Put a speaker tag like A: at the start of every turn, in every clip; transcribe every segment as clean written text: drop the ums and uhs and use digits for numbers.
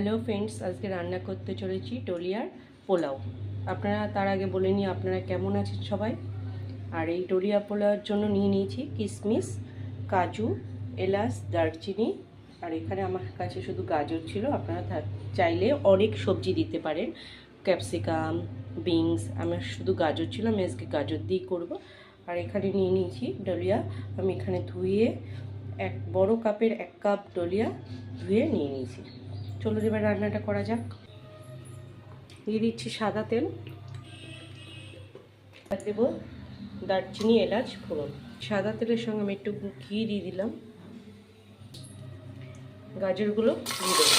A: Hello friends, আজকে রান্না করতে চলেছি ডলিয়ার পোলাও। আপনারা তার আগে বলে নিই আপনারা কেমন আছেন সবাই। আর এই ডলিয়া পোলাওর জন্য নিয়ে নিয়েছি কিশমিশ, কাজু, এলাচ, দারচিনি। আর এখানে আমার কাছে শুধু গাজর ছিল, আপনারা চাইলে অনেক সবজি দিতে পারেন, ক্যাপসিকাম, বিনস। আমার শুধু গাজর ছিল, আমি আজকে গাজর দিয়েই করবো। আর এখানে নিয়ে নিয়েছি ডলিয়া। আমি এখানে ধুয়ে এক বড় কাপের 1 কাপ ডলিয়া ধুয়ে নিয়ে নিয়েছি। চলো এবার রান্নাটা করা যাক। দিয়ে দিচ্ছি সাদা তেল, দেব দারচিনি, এলাচ ফোড়ন। সাদা তেলের সঙ্গে আমি একটু ঘি দিয়ে দিলাম, গাজরগুলো দিয়ে দেবো,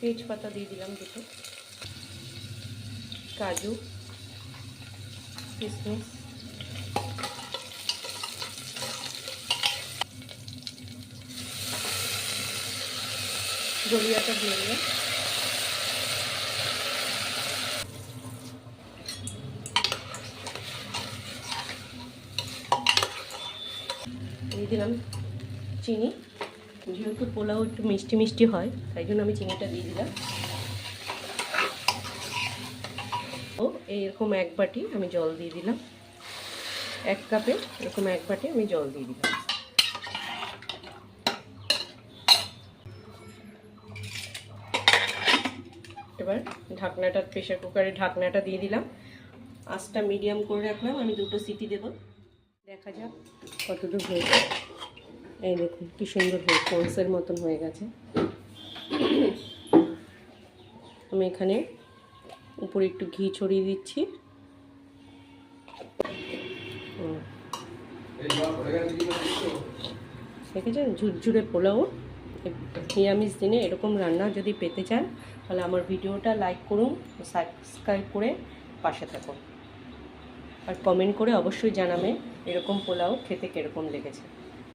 A: তেজপাতা দিয়ে দিলাম দুটো, কাজু, কিশমিশ, ডলিয়াটা দিয়ে দিলাম, দিয়ে দিলাম চিনি। যেহেতু পোলাও একটু মিষ্টি মিষ্টি হয়, তাই জন্য আমি চিনিটা দিয়ে দিলাম। ও এরকম 1 বাটি আমি জল দিয়ে দিলাম, 1 কাপে এরকম 1 বাটি আমি জল দিয়ে দিলাম। এবার ঢাকনাটা, প্রেশার কুকারের ঢাকনাটা দিয়ে দিলাম, আঁচটা মিডিয়াম করে রাখলাম। আমি 2টো সিটি দেব, দেখা যাক কতদূর হয়েছে। এই দেখুন কি সুন্দর হয়ে কনসের মতন হয়ে গেছে। আমি এখানে উপরে একটু ঘি ছড়িয়ে দিচ্ছি। দেখেছেন ঝুরঝুরে পোলাও। নিরামিষ দিনে এরকম রান্না যদি পেতে চান তাহলে আমার ভিডিওটা লাইক করুন, সাবস্ক্রাইব করে পাশে থাকুন, আর কমেন্ট করে অবশ্যই জানাবেন এরকম পোলাও খেতে কীরকম লেগেছে।